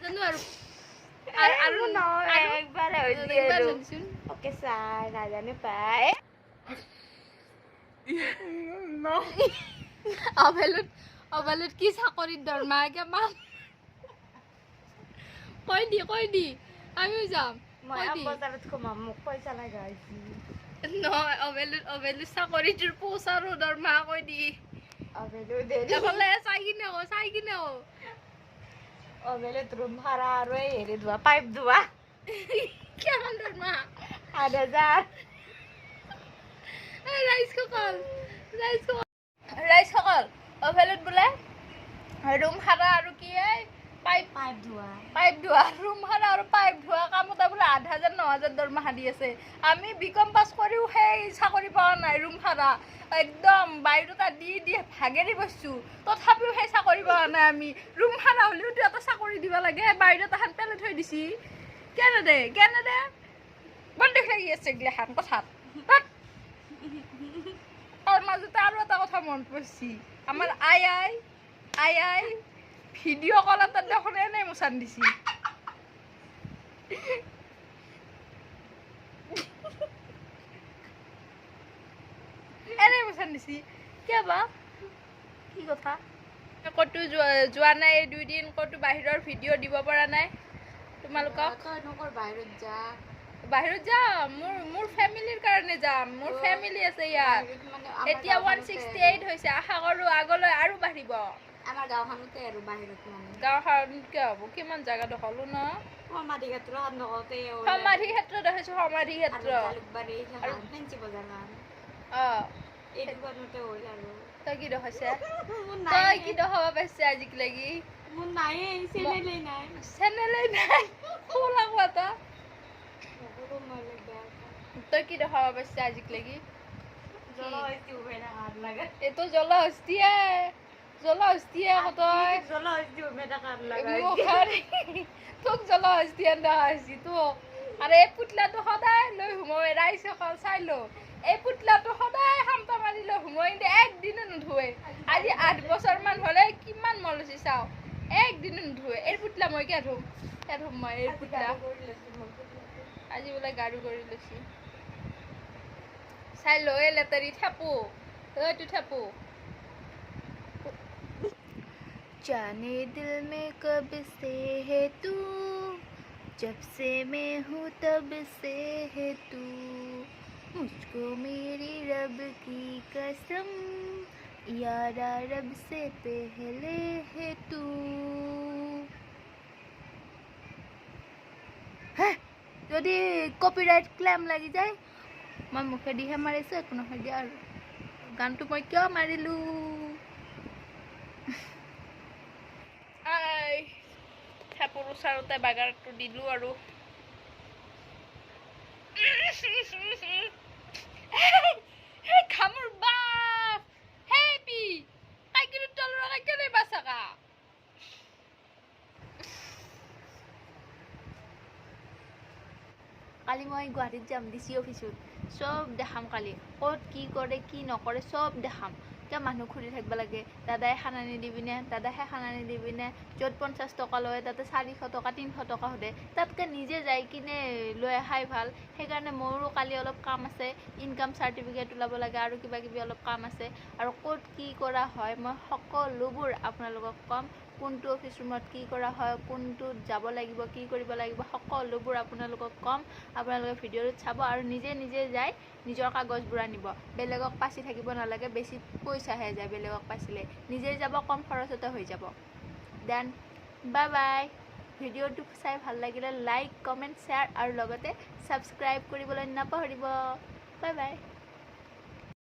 নাজানো আৰু একবাৰ হৈছে ওকে ছাৰ নাজানো পাই অবেলত কি চাকৰিত দৰমহা কিমান কৈ দি আমিও যাম মই বজাৰত সোমাম মোক পইচা লাগা হৈছে নহয় অবেলত চাকৰিটোৰ পোষ্ট আৰু দৰমহা কৈ দি অবেলো দেৰি এফালে চাই কিনে অবেলত ৰুম ভাড়া আৰু এই হেৰি ধোৱা পাইপ ধোৱা কিমান দৰমহা 8,000 ৰাইজ সকল অবেলত বোলে ৰুম ভাড়া আৰু কি পাইপ ধোৱা ৰুম ভাড়া আৰু পাইপ ধোৱা কামত বোলে 8,000 9,000 দৰমহা দি আছে আমি বিকম পাছ কৰিও সেই চাকৰি পোৱা নাই ৰুম ভাড়া একদম বায়ুটা দি ভাগেৰি বসছো তথাপিও সেই চাকৰি পোৱা নাই আমি ৰুম ভাড়া হ'লেওতো এটা চাকৰি দিব লাগে বায়ুটাখন পেলাই থৈ দিছি কেনে দে বন্ধ লাগি আছে এইগিলাখান কথাত তাৰ মাজতে আৰু এটা কথা মন পৰিছি আমাৰ আই ভিডিঅ' কল এটা দেখোন এনেই মোচান দিছি কিয় বা কি কথা ক'তো যোৱা নাই 2 দিন ক'তো বাহিৰৰ ভিডিঅ' দিব পৰা নাই তোমালোকক বাহিৰত যাম মোৰ ফেমিলিৰ কাৰণে যাম মোৰ ফেমিলি আছে ইয়াত এতিয়া 168 হৈছে আশা কৰোঁ আগলৈ আৰু বাঢ়িব আমাৰ গাঁওখনতে আৰু বাহিৰত মানে গাঁওখন কিয় হ'ব কিমান জাগা দখলো ন সমাধি ক্ষেত্ৰত নকওঁতে সমাধি ক্ষেত্ৰ দেখিছো সমাধি ক্ষেত্ৰ আৰু ফেঞ্চি বজাৰখন এই দুখনতে হ'ল আৰু তই কি দেখাইছে তই কি দেখাব পাইছে আজিক লাগি মোৰ নাই চেনেলেই নাই খোলা কোৱা তই কি দেখাব পাইছে আজিক লাগি এইটো জলহস্তিয়ে তই তোক জলহস্তি দেখাইছি তোক আৰু এই পুতলাটো সদায় লৈ সোমাই ৰাইজ সকল চাই লো এই পুতলাটো সদায় সামটা মাৰি লৈ সোমাই একদিনো নুধুৱে আজি 8 বছৰমান হ'লে কিমান মলছি চাওঁ একদিনো নুধুৱে এই পুতলা মই কিয় ধুম মই এই পুতলা আজি বোলে গাড়ী কৰি লৈছি চাই লো এই লেতেৰি থেপো जाने दिल में कब से है तू जब से मैं हूँ तब से है तू मुझको मेरी रब की कसम यारा रब से पहले है तू যদি কপিৰাইট ক্লেম লাগি যায় মই মুখেদিহে মাৰিছোঁ একো নহয় দিয়া আৰু গানটো মই কিয় মাৰিলোঁ থেপুৰ ওচৰতে বাগাৰটো দিলোঁ আৰু খামুৰ বাপ হেপি কাইকিৰ তলৰ কেনে বাচাকা কালি মই গুৱাহাটীত যাম ডিচি অফিচত চব দেখাম কালি ক'ত কি কৰে কি নকৰে চব দেখাম কিয় মানুহ ঘূৰি থাকিব লাগে দাদাই খানা নিদিবিনে দাদাহে খানা নিদিবিনে য'ত 50 টকা লয় তাতে 400 টকা 300 টকা সোধে তাতকৈ নিজে যাই কিনে লৈ অহাই ভাল সেইকাৰণে মোৰো কালি অলপ কাম আছে ইনকাম চাৰ্টিফিকেট ওলাব লাগে আৰু কিবা কিবি অলপ কাম আছে আৰু ক'ত কি কৰা হয় মই সকলোবোৰ আপোনালোকক ক'ম কোনটো অফিচ ৰুমত কি কৰা হয় কোনটোত যাব লাগিব কি কৰিব লাগিব সকলোবোৰ আপোনালোকক ক'ম আপোনালোকে ভিডিঅ'ত চাব আৰু নিজে যাই নিজৰ কাগজবোৰ আনিব বেলেগক পাছি থাকিব নালাগে বেছি পইচাহে যায় বেলেগক পাছিলে নিজে যাব কম খৰচতে হৈ যাব দেন বাই বাই ভিডিঅ'টো চাই ভাল লাগিলে লাইক কমেণ্ট শ্বেয়াৰ আৰু লগতে ছাবস্ক্ৰাইব কৰিবলৈ নাপাহৰিব বাই বাই